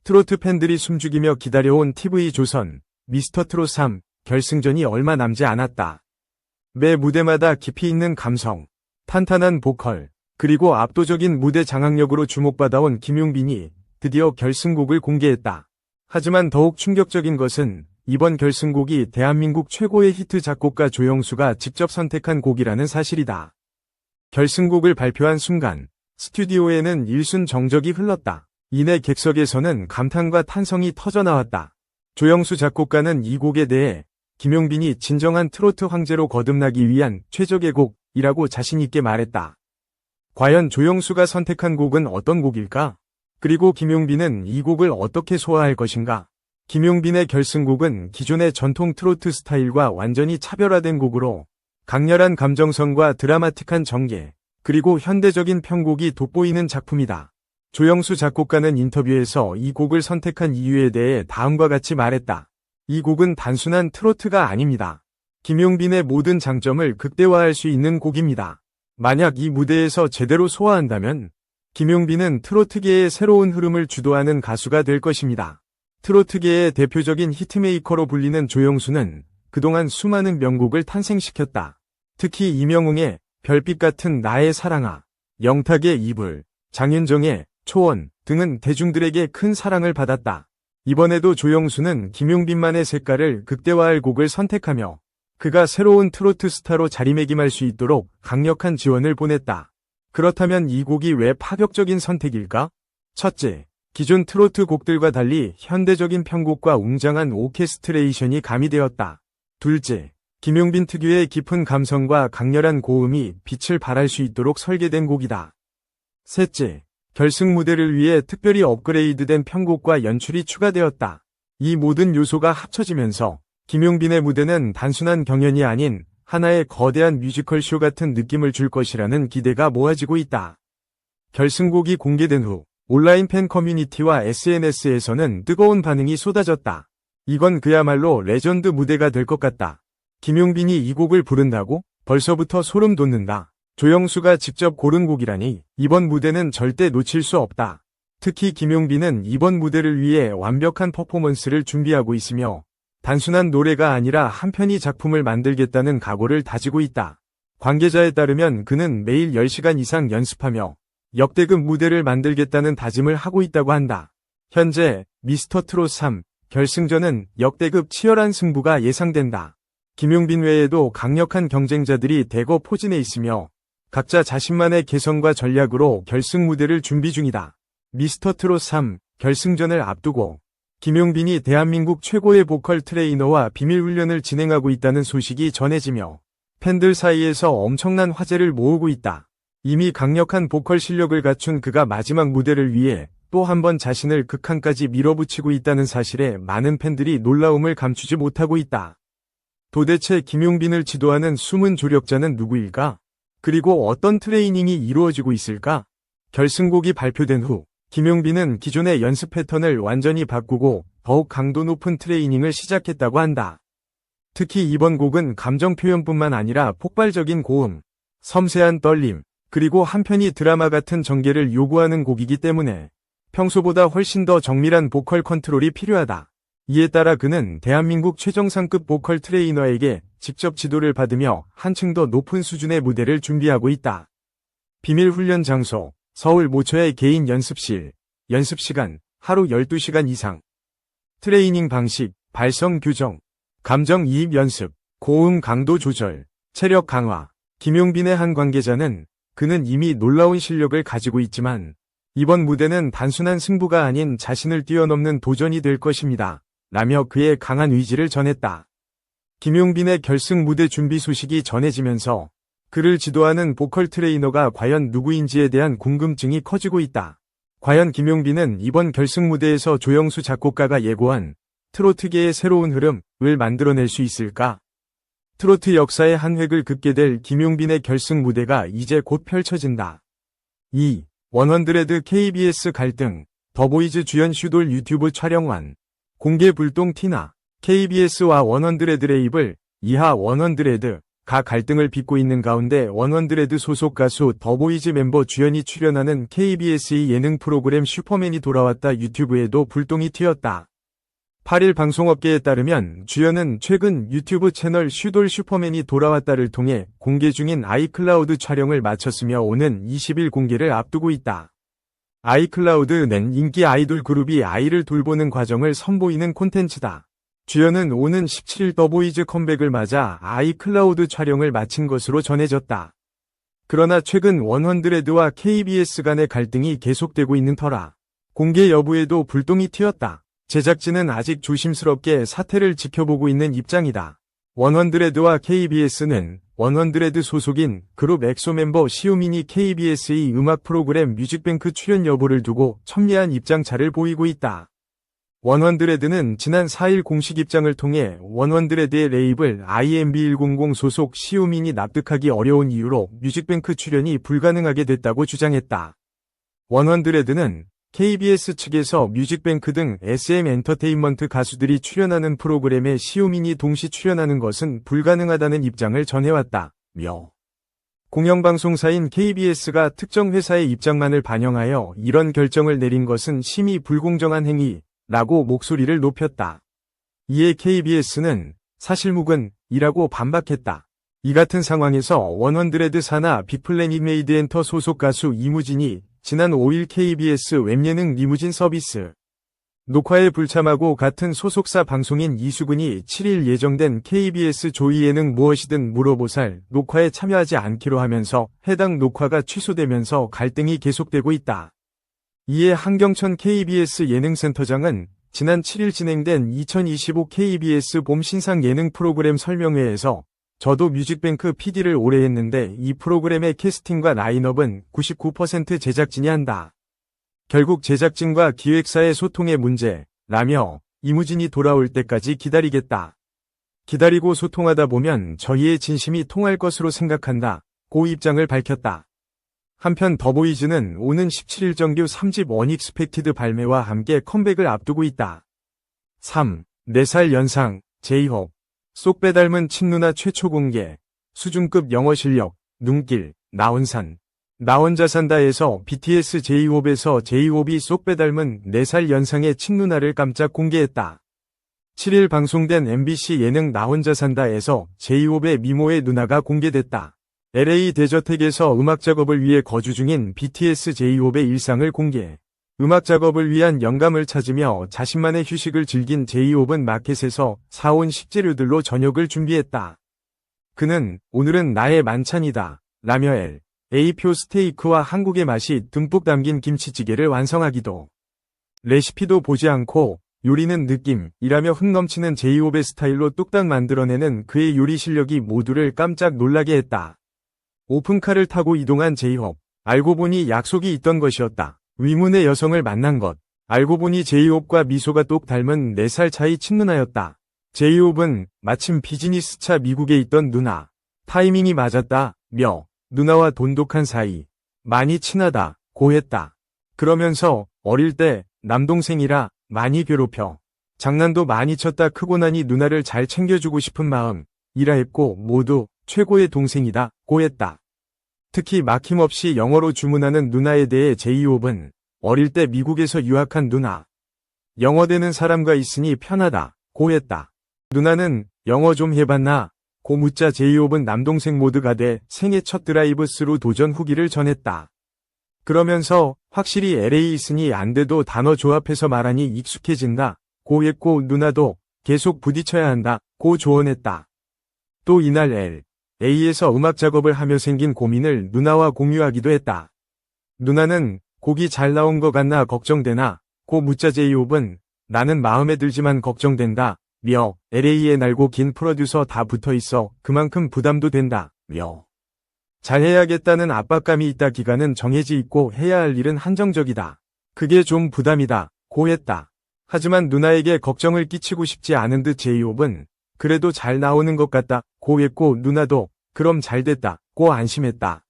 트로트 팬들이 숨죽이며 기다려온 TV조선 미스터트롯 3 결승전이 얼마 남지 않았다. 매 무대마다 깊이 있는 감성, 탄탄한 보컬, 그리고 압도적인 무대 장악력으로 주목받아온 김용빈이 드디어 결승곡을 공개했다. 하지만 더욱 충격적인 것은 이번 결승곡이 대한민국 최고의 히트 작곡가 조영수가 직접 선택한 곡이라는 사실이다. 결승곡을 발표한 순간 스튜디오에는 일순 정적이 흘렀다. 이내 객석에서는 감탄과 탄성이 터져나왔다. 조영수 작곡가는 이 곡에 대해 김용빈이 진정한 트로트 황제로 거듭나기 위한 최적의 곡이라고 자신있게 말했다. 과연 조영수가 선택한 곡은 어떤 곡일까? 그리고 김용빈은 이 곡을 어떻게 소화할 것인가? 김용빈의 결승곡은 기존의 전통 트로트 스타일과 완전히 차별화된 곡으로 강렬한 감정선과 드라마틱한 전개, 그리고 현대적인 편곡이 돋보이는 작품이다. 조영수 작곡가는 인터뷰에서 이 곡을 선택한 이유에 대해 다음과 같이 말했다. 이 곡은 단순한 트로트가 아닙니다. 김용빈의 모든 장점을 극대화할 수 있는 곡입니다. 만약 이 무대에서 제대로 소화한다면 김용빈은 트로트계의 새로운 흐름을 주도하는 가수가 될 것입니다. 트로트계의 대표적인 히트메이커로 불리는 조영수는 그동안 수많은 명곡을 탄생시켰다. 특히 이명웅의 별빛 같은 나의 사랑아, 영탁의 이불, 장윤정의 초원 등은 대중들에게 큰 사랑을 받았다. 이번에도 조영수는 김용빈만의 색깔을 극대화할 곡을 선택하며 그가 새로운 트로트 스타로 자리매김할 수 있도록 강력한 지원을 보냈다. 그렇다면 이 곡이 왜 파격적인 선택일까? 첫째, 기존 트로트 곡들과 달리 현대적인 편곡과 웅장한 오케스트레이션이 가미되었다. 둘째, 김용빈 특유의 깊은 감성과 강렬한 고음이 빛을 발할 수 있도록 설계된 곡이다. 셋째, 결승 무대를 위해 특별히 업그레이드된 편곡과 연출이 추가되었다. 이 모든 요소가 합쳐지면서 김용빈의 무대는 단순한 경연이 아닌 하나의 거대한 뮤지컬쇼 같은 느낌을 줄 것이라는 기대가 모아지고 있다. 결승곡이 공개된 후 온라인 팬 커뮤니티와 SNS에서는 뜨거운 반응이 쏟아졌다. 이건 그야말로 레전드 무대가 될 것 같다. 김용빈이 이 곡을 부른다고? 벌써부터 소름 돋는다. 조영수가 직접 고른 곡이라니 이번 무대는 절대 놓칠 수 없다. 특히 김용빈은 이번 무대를 위해 완벽한 퍼포먼스를 준비하고 있으며 단순한 노래가 아니라 한 편의 작품을 만들겠다는 각오를 다지고 있다. 관계자에 따르면 그는 매일 10시간 이상 연습하며 역대급 무대를 만들겠다는 다짐을 하고 있다고 한다. 현재 미스터트롯 3 결승전은 역대급 치열한 승부가 예상된다. 김용빈 외에도 강력한 경쟁자들이 대거 포진해 있으며 각자 자신만의 개성과 전략으로 결승 무대를 준비 중이다. 미스터트롯 3 결승전을 앞두고 김용빈이 대한민국 최고의 보컬 트레이너와 비밀 훈련을 진행하고 있다는 소식이 전해지며 팬들 사이에서 엄청난 화제를 모으고 있다. 이미 강력한 보컬 실력을 갖춘 그가 마지막 무대를 위해 또 한 번 자신을 극한까지 밀어붙이고 있다는 사실에 많은 팬들이 놀라움을 감추지 못하고 있다. 도대체 김용빈을 지도하는 숨은 조력자는 누구일까? 그리고 어떤 트레이닝이 이루어지고 있을까? 결승곡이 발표된 후 김용빈은 기존의 연습 패턴을 완전히 바꾸고 더욱 강도 높은 트레이닝을 시작했다고 한다. 특히 이번 곡은 감정 표현뿐만 아니라 폭발적인 고음, 섬세한 떨림, 그리고 한편이 드라마 같은 전개를 요구하는 곡이기 때문에 평소보다 훨씬 더 정밀한 보컬 컨트롤이 필요하다. 이에 따라 그는 대한민국 최정상급 보컬 트레이너에게 직접 지도를 받으며 한층 더 높은 수준의 무대를 준비하고 있다. 비밀 훈련 장소, 서울 모처의 개인 연습실, 연습시간, 하루 12시간 이상. 트레이닝 방식, 발성 교정, 감정 이입 연습, 고음 강도 조절, 체력 강화. 김용빈의 한 관계자는 그는 이미 놀라운 실력을 가지고 있지만 이번 무대는 단순한 승부가 아닌 자신을 뛰어넘는 도전이 될 것입니다. 라며 그의 강한 의지를 전했다. 김용빈의 결승 무대 준비 소식이 전해지면서 그를 지도하는 보컬 트레이너가 과연 누구인지에 대한 궁금증이 커지고 있다. 과연 김용빈은 이번 결승 무대에서 조영수 작곡가가 예고한 트로트계의 새로운 흐름을 만들어낼 수 있을까? 트로트 역사의 한 획을 긋게 될 김용빈의 결승 무대가 이제 곧 펼쳐진다. 2. 100 KBS 갈등, 더보이즈 주연 슈돌 유튜브 촬영 완. 공개 불똥 티나, KBS와 100 레이블, 이하 100 가 갈등을 빚고 있는 가운데 원헌드레드 소속 가수 더보이즈 멤버 주연이 출연하는 KBS의 예능 프로그램 슈퍼맨이 돌아왔다 유튜브에도 불똥이 튀었다. 8일 방송업계에 따르면 주연은 최근 유튜브 채널 슈돌 슈퍼맨이 돌아왔다를 통해 공개 중인 아이클라우드 촬영을 마쳤으며 오는 20일 공개를 앞두고 있다. 아이클라우드는 인기 아이돌 그룹이 아이를 돌보는 과정을 선보이는 콘텐츠다. 주연은 오는 17일 더보이즈 컴백을 맞아 아이클라우드 촬영을 마친 것으로 전해졌다. 그러나 최근 원헌드레드와 KBS 간의 갈등이 계속되고 있는 터라 공개 여부에도 불똥이 튀었다. 제작진은 아직 조심스럽게 사태를 지켜보고 있는 입장이다. 원헌드레드와 KBS는 원헌드레드 소속인 그룹 엑소 멤버 시우민이 KBS의 음악 프로그램 뮤직뱅크 출연 여부를 두고 첨예한 입장차를 보이고 있다. 원헌드레드는 지난 4일 공식 입장을 통해 원헌드레드의 레이블 IMB100 소속 시우민이 납득하기 어려운 이유로 뮤직뱅크 출연이 불가능하게 됐다고 주장했다. 원헌드레드는 KBS 측에서 뮤직뱅크 등 SM 엔터테인먼트 가수들이 출연하는 프로그램에 시우민이 동시 출연하는 것은 불가능하다는 입장을 전해왔다며 공영방송사인 KBS가 특정 회사의 입장만을 반영하여 이런 결정을 내린 것은 심히 불공정한 행위 라고 목소리를 높였다. 이에 KBS는 사실무근이라고 반박했다. 이 같은 상황에서 원헌드레드 산하 빅플래닛 메이드 엔터 소속 가수 이무진이 지난 5일 KBS 웹예능 리무진 서비스 녹화에 불참하고 같은 소속사 방송인 이수근이 7일 예정된 KBS 조이 예능 무엇이든 물어보살 녹화에 참여하지 않기로 하면서 해당 녹화가 취소되면서 갈등이 계속되고 있다. 이에 한경천 KBS 예능센터장은 지난 7일 진행된 2025 KBS 봄 신상 예능 프로그램 설명회에서 저도 뮤직뱅크 PD를 오래 했는데 이 프로그램의 캐스팅과 라인업은 99% 제작진이 한다. 결국 제작진과 기획사의 소통의 문제라며 이무진이 돌아올 때까지 기다리겠다. 기다리고 소통하다 보면 저희의 진심이 통할 것으로 생각한다. 고 입장을 밝혔다. 한편 더보이즈는 오는 17일 정규 3집 언익스펙티드 발매와 함께 컴백을 앞두고 있다. 3. 4살 연상, 제이홉. 쏙 빼닮은 친누나 최초 공개. 수준급 영어 실력, 눈길, 나혼산. 나 혼자 산다에서 BTS 제이홉에서 제이홉이 쏙 빼닮은 4살 연상의 친누나를 깜짝 공개했다. 7일 방송된 MBC 예능 나 혼자 산다에서 제이홉의 미모의 누나가 공개됐다. LA 대저택에서 음악 작업을 위해 거주 중인 BTS 제이홉의 일상을 공개. 음악 작업을 위한 영감을 찾으며 자신만의 휴식을 즐긴 제이홉은 마켓에서 사온 식재료들로 저녁을 준비했다. 그는 오늘은 나의 만찬이다 라며 A표 스테이크와 한국의 맛이 듬뿍 담긴 김치찌개를 완성하기도. 레시피도 보지 않고 요리는 느낌이라며 흥넘치는 제이홉의 스타일로 뚝딱 만들어내는 그의 요리 실력이 모두를 깜짝 놀라게 했다. 오픈카를 타고 이동한 제이홉. 알고 보니 약속이 있던 것이었다. 위문의 여성을 만난 것. 알고 보니 제이홉과 미소가 똑 닮은 4살 차이 친누나였다. 제이홉은 마침 비즈니스차 미국에 있던 누나. 타이밍이 맞았다며 누나와 돈독한 사이. 많이 친하다 고 했다. 그러면서 어릴 때 남동생이라 많이 괴롭혀. 장난도 많이 쳤다 크고 나니 누나를 잘 챙겨주고 싶은 마음이라 했고 모두 최고의 동생이다 고 했다. 특히 막힘없이 영어로 주문하는 누나에 대해 제이홉은 어릴 때 미국에서 유학한 누나. 영어 되는 사람과 있으니 편하다 고 했다. 누나는 영어 좀 해봤나? 고 묻자 제이홉은 남동생 모드가 돼 생애 첫 드라이브 스루 도전 후기를 전했다. 그러면서 확실히 LA 있으니 안 돼도 단어 조합해서 말하니 익숙해진다 고 했고 누나도 계속 부딪혀야 한다 고 조언했다. 또 이날 LA에서 음악 작업을 하며 생긴 고민을 누나와 공유하기도 했다. 누나는 곡이 잘 나온 거 같나 걱정되나 고 묻자 제이홉은 나는 마음에 들지만 걱정된다 며 LA에 날고 긴 프로듀서 다 붙어있어 그만큼 부담도 된다 며 잘해야겠다는 압박감이 있다 기간은 정해져 있고 해야 할 일은 한정적이다. 그게 좀 부담이다 고 했다. 하지만 누나에게 걱정을 끼치고 싶지 않은 듯 제이홉은 그래도 잘 나오는 것 같다 고 했고 누나도 그럼 잘 됐다 고 안심했다.